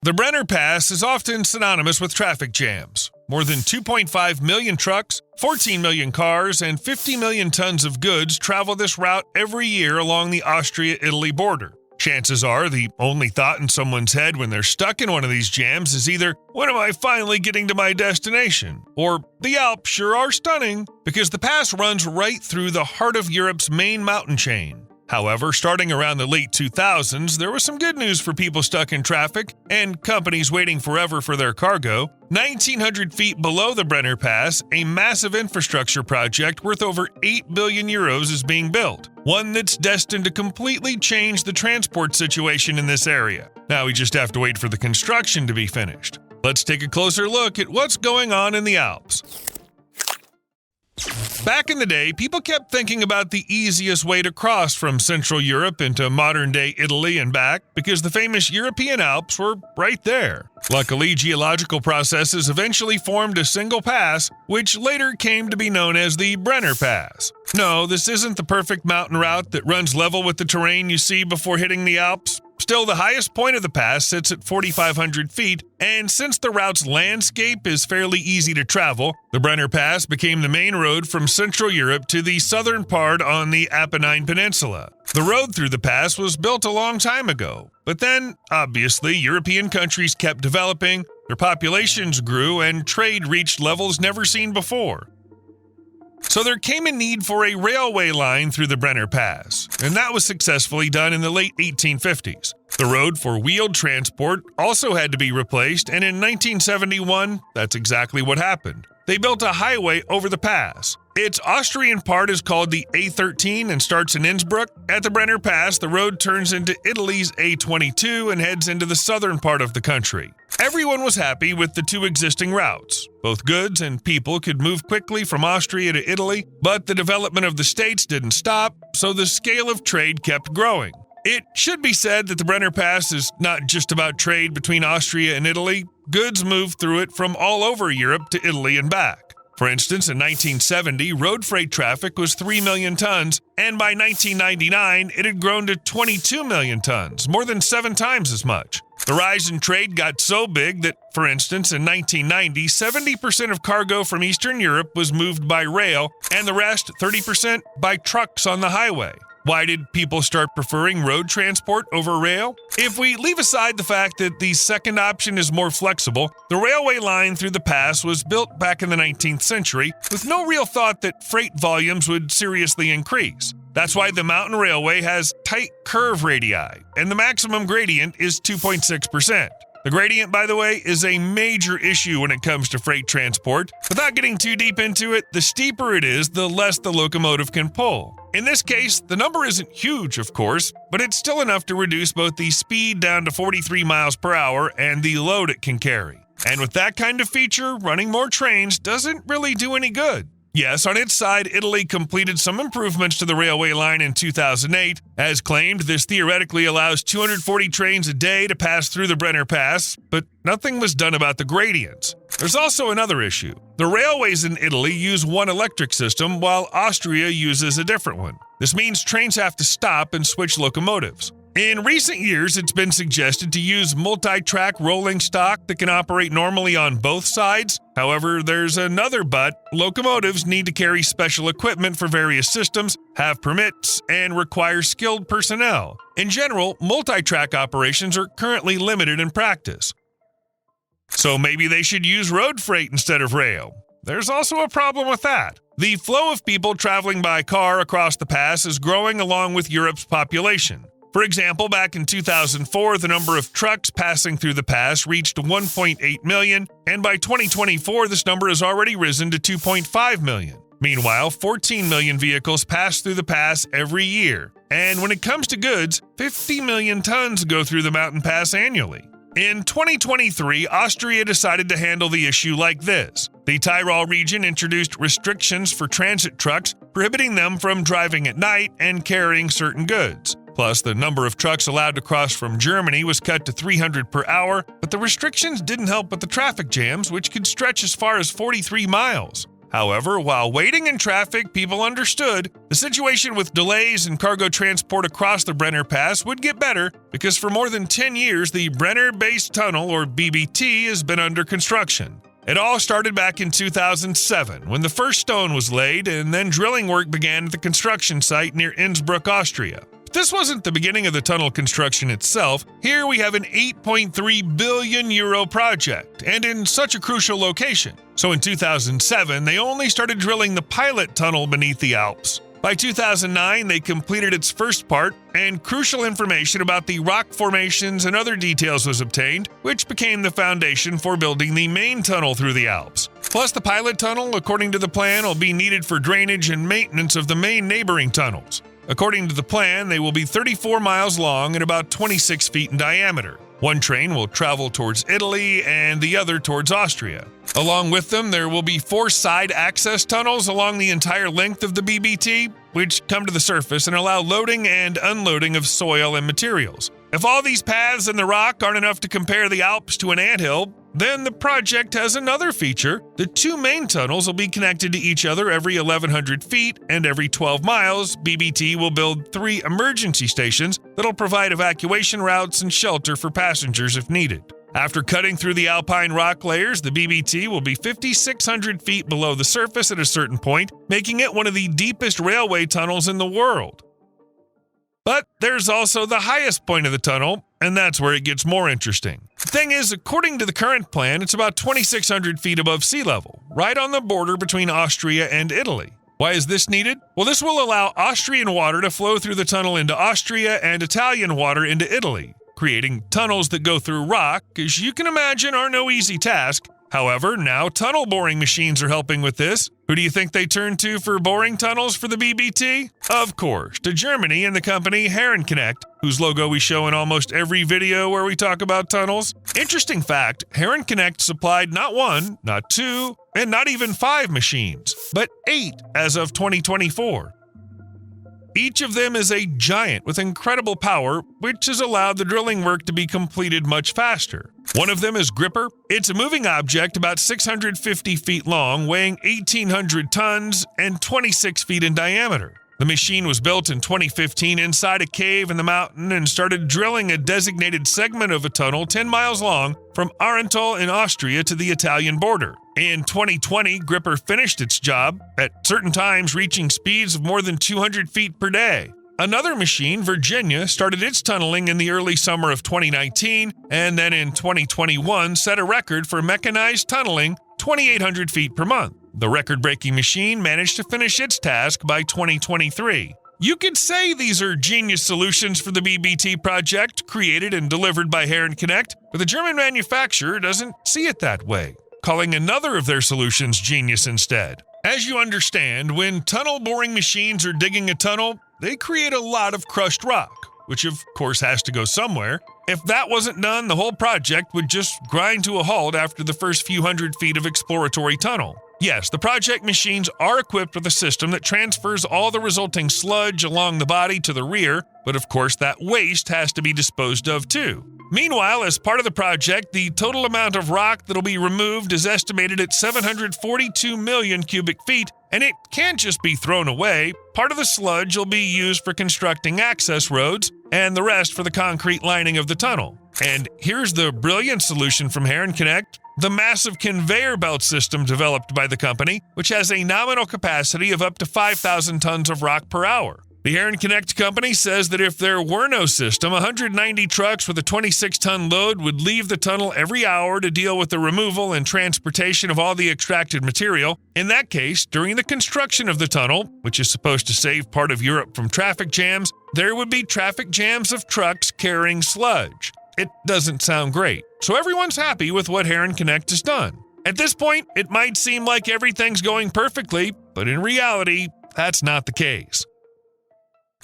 The Brenner Pass is often synonymous with traffic jams. More than 2.5 million trucks, 14 million cars, and 50 million tons of goods travel this route every year along the Austria-Italy border. Chances are the only thought in someone's head when they're stuck in one of these jams is either, when am I finally getting to my destination? Or, the Alps sure are stunning, because the pass runs right through the heart of Europe's main mountain chain. However, starting around the late 2000s, there was some good news for people stuck in traffic and companies waiting forever for their cargo. 1,900 feet below the Brenner Pass, a massive infrastructure project worth over 8 billion euros is being built, one that's destined to completely change the transport situation in this area. Now we just have to wait for the construction to be finished. Let's take a closer look at what's going on in the Alps. Back in the day, people kept thinking about the easiest way to cross from Central Europe into modern-day Italy and back because the famous European Alps were right there. Luckily, geological processes eventually formed a single pass, which later came to be known as the Brenner Pass. No, this isn't the perfect mountain route that runs level with the terrain you see before hitting the Alps. Still, the highest point of the pass sits at 4,500 feet, and since the route's landscape is fairly easy to travel, the Brenner Pass became the main road from Central Europe to the southern part on the Apennine Peninsula. The road through the pass was built a long time ago, but then, obviously, European countries kept developing, their populations grew, and trade reached levels never seen before. So there came a need for a railway line through the Brenner Pass, and that was successfully done in the late 1850s. The road for wheeled transport also had to be replaced, and in 1971, that's exactly what happened. They built a highway over the pass. Its Austrian part is called the A13 and starts in Innsbruck. At the Brenner Pass, the road turns into Italy's A22 and heads into the southern part of the country. Everyone was happy with the two existing routes. Both goods and people could move quickly from Austria to Italy, but the development of the states didn't stop, so the scale of trade kept growing. It should be said that the Brenner Pass is not just about trade between Austria and Italy. Goods moved through it from all over Europe to Italy and back. For instance, in 1970, road freight traffic was 3 million tons, and by 1999, it had grown to 22 million tons, more than 7 times as much. The rise in trade got so big that, for instance, in 1990, 70% of cargo from Eastern Europe was moved by rail, and the rest, 30%, by trucks on the highway. Why did people start preferring road transport over rail? If we leave aside the fact that the second option is more flexible, the railway line through the pass was built back in the 19th century with no real thought that freight volumes would seriously increase. That's why the mountain railway has tight curve radii, and the maximum gradient is 2.6%. The gradient, by the way, is a major issue when it comes to freight transport. Without getting too deep into it, the steeper it is, the less the locomotive can pull. In this case, the number isn't huge, of course, but it's still enough to reduce both the speed down to 43 miles per hour and the load it can carry. And with that kind of feature, running more trains doesn't really do any good. Yes, on its side, Italy completed some improvements to the railway line in 2008. As claimed, this theoretically allows 240 trains a day to pass through the Brenner Pass, but nothing was done about the gradients. There's also another issue. The railways in Italy use one electric system, while Austria uses a different one. This means trains have to stop and switch locomotives. In recent years, it's been suggested to use multi-track rolling stock that can operate normally on both sides. However, there's another but. Locomotives need to carry special equipment for various systems, have permits, and require skilled personnel. In general, multi-track operations are currently limited in practice. So maybe they should use road freight instead of rail. There's also a problem with that. The flow of people traveling by car across the pass is growing along with Europe's population. For example, back in 2004, the number of trucks passing through the pass reached 1.8 million, and by 2024, this number has already risen to 2.5 million. Meanwhile, 14 million vehicles pass through the pass every year. And when it comes to goods, 50 million tons go through the mountain pass annually. In 2023, Austria decided to handle the issue like this. The Tyrol region introduced restrictions for transit trucks, prohibiting them from driving at night and carrying certain goods. Plus, the number of trucks allowed to cross from Germany was cut to 300 per hour, but the restrictions didn't help with the traffic jams, which could stretch as far as 43 miles. However, while waiting in traffic, people understood the situation with delays in cargo transport across the Brenner Pass would get better because for more than 10 years, the Brenner Base Tunnel, or BBT, has been under construction. It all started back in 2007 when the first stone was laid and then drilling work began at the construction site near Innsbruck, Austria. But this wasn't the beginning of the tunnel construction itself. Here we have an €8.3 billion project, and in such a crucial location. So in 2007, they only started drilling the pilot tunnel beneath the Alps. By 2009, they completed its first part, and crucial information about the rock formations and other details was obtained, which became the foundation for building the main tunnel through the Alps. Plus, the pilot tunnel, according to the plan, will be needed for drainage and maintenance of the main neighboring tunnels. According to the plan, they will be 34 miles long and about 26 feet in diameter. One train will travel towards Italy and the other towards Austria. Along with them, there will be 4 side access tunnels along the entire length of the BBT, which come to the surface and allow loading and unloading of soil and materials. If all these paths in the rock aren't enough to compare the Alps to an anthill, then the project has another feature. The 2 main tunnels will be connected to each other every 1,100 feet, and every 12 miles, BBT will build 3 emergency stations that'll provide evacuation routes and shelter for passengers if needed. After cutting through the Alpine rock layers, the BBT will be 5,600 feet below the surface at a certain point, making it one of the deepest railway tunnels in the world. But there's also the highest point of the tunnel, and that's where it gets more interesting. The thing is, according to the current plan, it's about 2,600 feet above sea level, right on the border between Austria and Italy. Why is this needed? Well, this will allow Austrian water to flow through the tunnel into Austria and Italian water into Italy. Creating tunnels that go through rock, as you can imagine, are no easy task. However, now tunnel boring machines are helping with this. Who do you think they turn to for boring tunnels for the BBT? Of course, to Germany and the company Connect, whose logo we show in almost every video where we talk about tunnels. Interesting fact, Connect supplied not 1, not 2, and not even 5 machines, but 8 as of 2024. Each of them is a giant with incredible power, which has allowed the drilling work to be completed much faster. One of them is Gripper. It's a moving object about 650 feet long, weighing 1,800 tons and 26 feet in diameter. The machine was built in 2015 inside a cave in the mountain and started drilling a designated segment of a tunnel 10 miles long from Arental in Austria to the Italian border. In 2020, Gripper finished its job, at certain times reaching speeds of more than 200 feet per day. Another machine, Virginia, started its tunneling in the early summer of 2019, and then in 2021 set a record for mechanized tunneling 2,800 feet per month. The record-breaking machine managed to finish its task by 2023. You could say these are genius solutions for the BBT project, created and delivered by Connect, but the German manufacturer doesn't see it that way, calling another of their solutions genius instead. As you understand, when tunnel boring machines are digging a tunnel, they create a lot of crushed rock, which of course has to go somewhere. If that wasn't done, the whole project would just grind to a halt after the first few hundred feet of exploratory tunnel. Yes, the project machines are equipped with a system that transfers all the resulting sludge along the body to the rear, but of course that waste has to be disposed of too. Meanwhile, as part of the project, the total amount of rock that'll be removed is estimated at 742 million cubic feet, and it can't just be thrown away. Part of the sludge will be used for constructing access roads, and the rest for the concrete lining of the tunnel. And here's the brilliant solution from Connect: the massive conveyor belt system developed by the company, which has a nominal capacity of up to 5,000 tons of rock per hour. The Connect company says that if there were no system, 190 trucks with a 26-ton load would leave the tunnel every hour to deal with the removal and transportation of all the extracted material. In that case, during the construction of the tunnel, which is supposed to save part of Europe from traffic jams, there would be traffic jams of trucks carrying sludge. It doesn't sound great, so everyone's happy with what Connect has done. At this point, it might seem like everything's going perfectly, but in reality, that's not the case.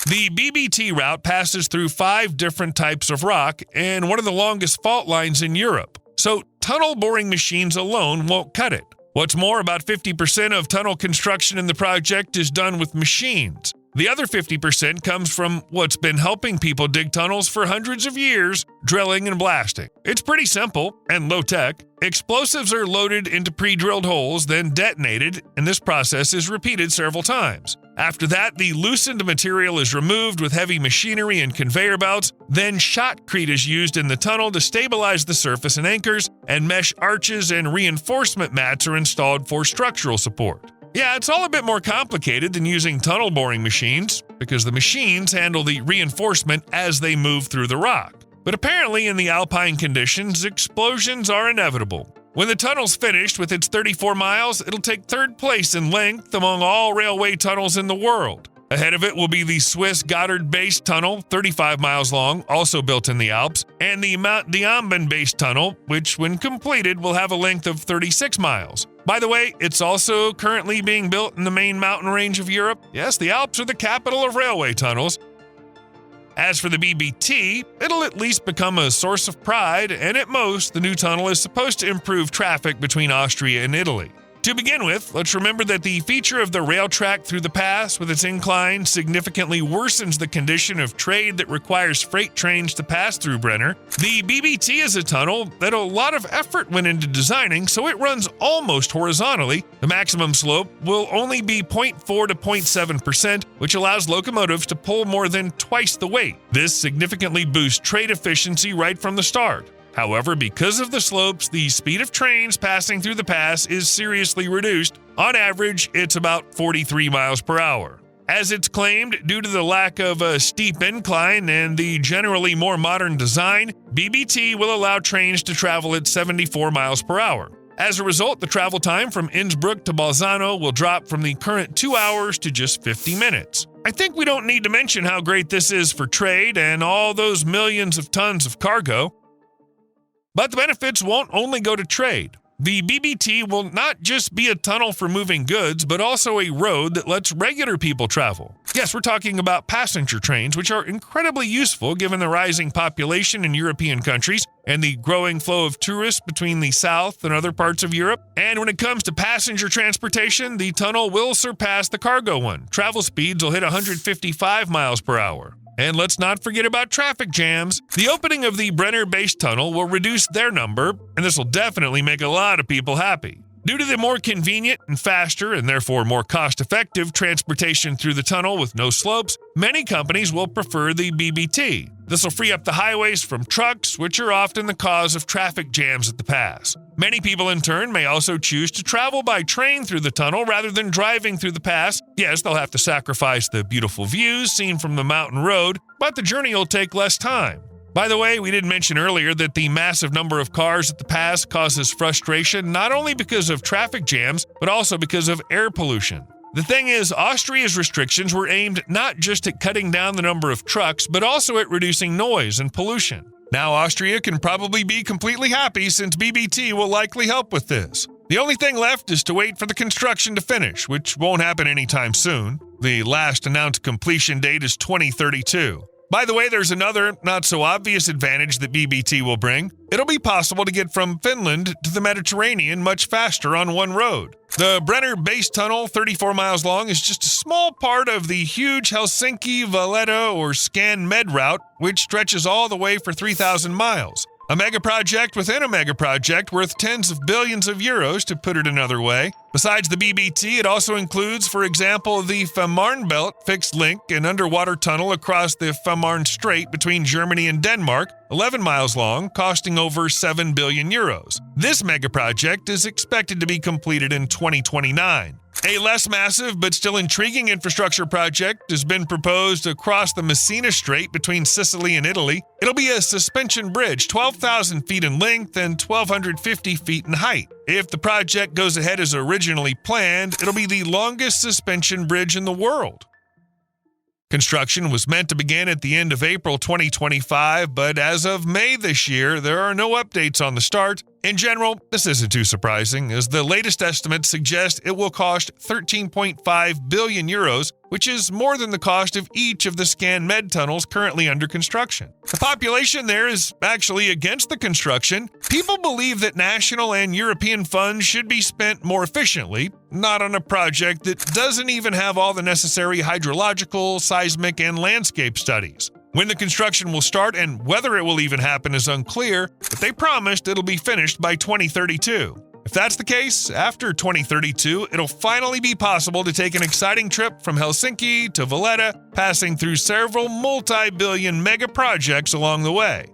The BBT route passes through 5 different types of rock and one of the longest fault lines in Europe, so tunnel boring machines alone won't cut it. What's more, about 50% of tunnel construction in the project is done with machines. The other 50% comes from what's been helping people dig tunnels for hundreds of years, drilling and blasting. It's pretty simple and low-tech. Explosives are loaded into pre-drilled holes, then detonated, and this process is repeated several times. After that, the loosened material is removed with heavy machinery and conveyor belts, then shotcrete is used in the tunnel to stabilize the surface and anchors, and mesh arches and reinforcement mats are installed for structural support. Yeah, it's all a bit more complicated than using tunnel boring machines, because the machines handle the reinforcement as they move through the rock. But apparently in the Alpine conditions, explosions are inevitable. When the tunnel's finished with its 34 miles, it'll take third place in length among all railway tunnels in the world. Ahead of it will be the Swiss Gotthard-based tunnel, 35 miles long, also built in the Alps, and the Mount Diamben-based tunnel, which when completed will have a length of 36 miles. By the way, it's also currently being built in the main mountain range of Europe. Yes, the Alps are the capital of railway tunnels. As for the BBT, it'll at least become a source of pride, and at most, the new tunnel is supposed to improve traffic between Austria and Italy. To begin with, let's remember that the feature of the rail track through the pass with its incline significantly worsens the condition of trade that requires freight trains to pass through Brenner. The BBT is a tunnel that a lot of effort went into designing, so it runs almost horizontally. The maximum slope will only be 0.4 to 0.7%, which allows locomotives to pull more than twice the weight. This significantly boosts trade efficiency right from the start. However, because of the slopes, the speed of trains passing through the pass is seriously reduced. On average, it's about 43 miles per hour. As it's claimed, due to the lack of a steep incline and the generally more modern design, BBT will allow trains to travel at 74 miles per hour. As a result, the travel time from Innsbruck to Bolzano will drop from the current 2 hours to just 50 minutes. I think we don't need to mention how great this is for trade and all those millions of tons of cargo. But the benefits won't only go to trade. The BBT will not just be a tunnel for moving goods, but also a road that lets regular people travel. Yes, we're talking about passenger trains, which are incredibly useful given the rising population in European countries and the growing flow of tourists between the South and other parts of Europe. And when it comes to passenger transportation, the tunnel will surpass the cargo one. Travel speeds will hit 155 miles per hour. And let's not forget about traffic jams. The opening of the Brenner-based tunnel will reduce their number, and this will definitely make a lot of people happy. Due to the more convenient and faster, and therefore more cost-effective transportation through the tunnel with no slopes, many companies will prefer the BBT. This will free up the highways from trucks, which are often the cause of traffic jams at the pass. Many people, in turn, may also choose to travel by train through the tunnel rather than driving through the pass. Yes, they'll have to sacrifice the beautiful views seen from the mountain road, but the journey will take less time. By the way, we did mention earlier that the massive number of cars at the pass causes frustration not only because of traffic jams, but also because of air pollution. The thing is, Austria's restrictions were aimed not just at cutting down the number of trucks, but also at reducing noise and pollution. Now Austria can probably be completely happy since BBT will likely help with this. The only thing left is to wait for the construction to finish, which won't happen anytime soon. The last announced completion date is 2032. By the way, there's another not-so-obvious advantage that BBT will bring. It'll be possible to get from Finland to the Mediterranean much faster on one road. The Brenner-based tunnel, 34 miles long, is just a small part of the huge Helsinki-Valletta or Scan-Med route, which stretches all the way for 3,000 miles. A mega-project within a mega-project worth tens of billions of euros, to put it another way. Besides the BBT, it also includes, for example, the Fehmarnbelt fixed link, an underwater tunnel across the Fehmarn Strait between Germany and Denmark, 11 miles long, costing over 7 billion euros. This mega-project is expected to be completed in 2029. A less massive but still intriguing infrastructure project has been proposed across the Messina Strait between Sicily and Italy. It'll be a suspension bridge, 12,000 feet in length and 1,250 feet in height. If the project goes ahead as originally planned, it'll be the longest suspension bridge in the world. Construction was meant to begin at the end of April 2025, but as of May this year, there are no updates on the start. In general, this isn't too surprising, as the latest estimates suggest it will cost 13.5 billion euros, which is more than the cost of each of the ScanMed tunnels currently under construction. The population there is actually against the construction. People believe that national and European funds should be spent more efficiently, not on a project that doesn't even have all the necessary hydrological, seismic, and landscape studies. When the construction will start and whether it will even happen is unclear, but they promised it'll be finished by 2032. If that's the case, after 2032, it'll finally be possible to take an exciting trip from Helsinki to Valletta, passing through several multi-billion mega projects along the way.